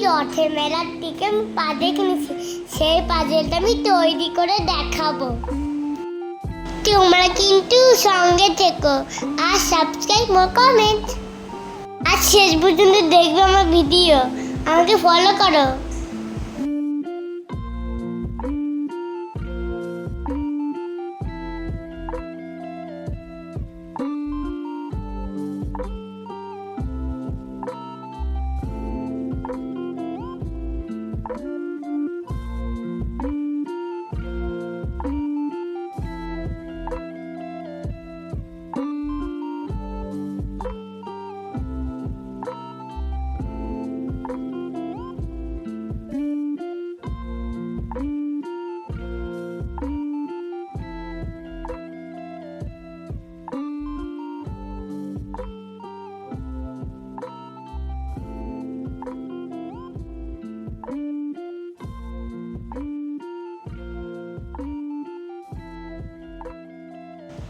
রথের মেলার থেকে আমি পাজেল কিনেছি, সেই পাজেলটা আমি তৈরি করে দেখাবো। তোমরা কিন্তু সঙ্গে থেকো আর সাবস্ক্রাইব ও কমেন্ট আর শেষ পর্যন্ত দেখবে আমার ভিডিও। আমাকে ফলো করো।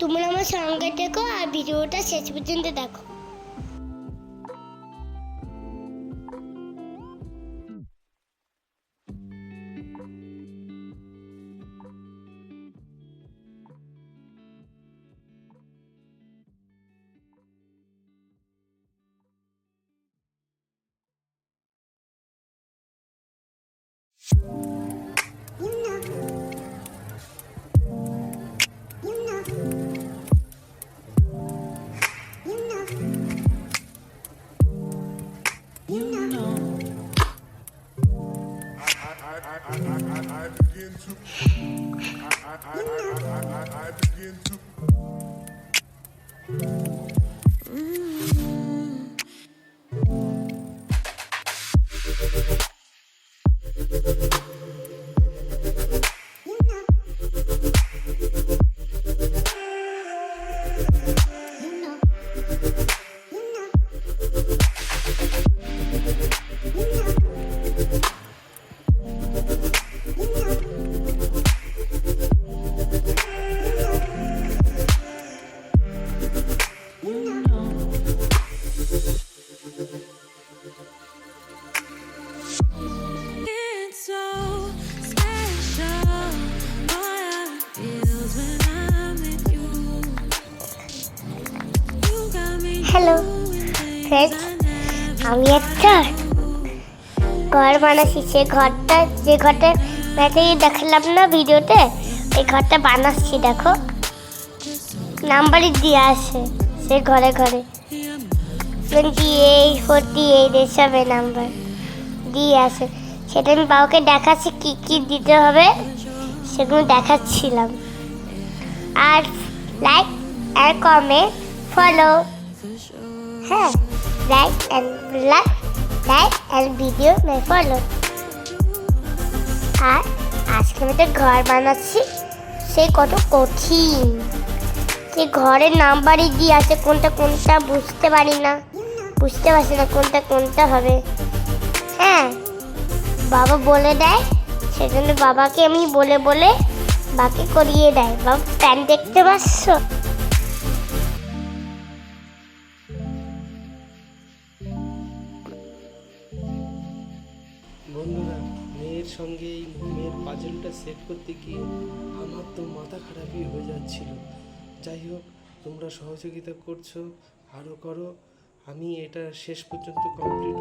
তোমরা আমার সঙ্গে থেকো আর ভিডিওটা শেষ পর্যন্ত দেখো। হ্যালো ফ্রেন্ডস, আমি একটা ঘর বানাচ্ছি। যে ঘরটা ব্যাটারি দেখালাম না ভিডিওতে, এই ঘরটা বানাচ্ছি। দেখো নাম্বারই দিয়ে আসে, সে ঘরে ঘরে 28, 48 এসবে নাম্বার দিয়ে আসে। সেটা আমি বাবাকে দেখাচ্ছি কী কী দিতে হবে, সেগুলো দেখাচ্ছিলাম। আর লাইক আর কমেন্ট ফলো, হ্যাঁ, লাইক অ্যান্ড ভিডিও মে ফলো। আর আজকে আমি তো ঘর বানাচ্ছি, সে কত কঠিন। সে ঘরের নাম্বারই দিয়ে আছে, কোনটা বুঝতে পারছি না কোনটা হবে। হ্যাঁ, বাবা বলে দেয়, সেজন্য বাবাকে আমি বলে বাকি করিয়ে দেয়। বাবা প্যান দেখতে পাচ্ছ? বন্ধুরা, মেয়ের সঙ্গে এই মেয়ের পাজলটা সেট করতে গিয়ে আমার তো মাথা খারাপই হয়ে যাচ্ছিল। যাই হোক, তোমরা সহযোগিতা করছো, আরও করো, আমি এটা শেষ পর্যন্ত কমপ্লিট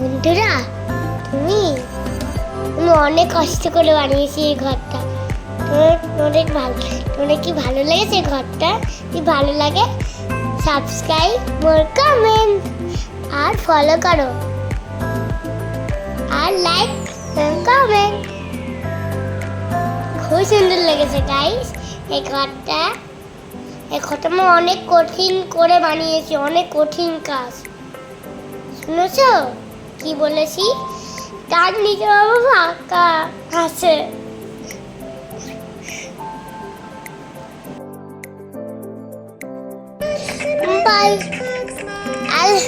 বন্ধুরা, তুমি তুমি অনেক কষ্ট করে বানিয়েছি এই ঘরটা। তোমার কি ভালো লেগেছে ঘরটা? কি ভালো লাগে? সাবস্ক্রাইব, মোর কমেন্ট আর ফলো করো আর লাইক কমেন্ট। খুব সুন্দর লেগেছে গাইস এই ঘরটা। এই ঘরটা আমি অনেক কঠিন করে বানিয়েছি, অনেক কঠিন কাজ। শুনেছো কি বলেছি? তার নিচে বাবা ফাঁকা আছে। Bye. I'll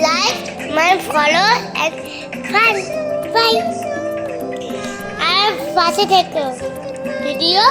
like, my follow and fun. Bye. আর পাশে থেকো ভিডিও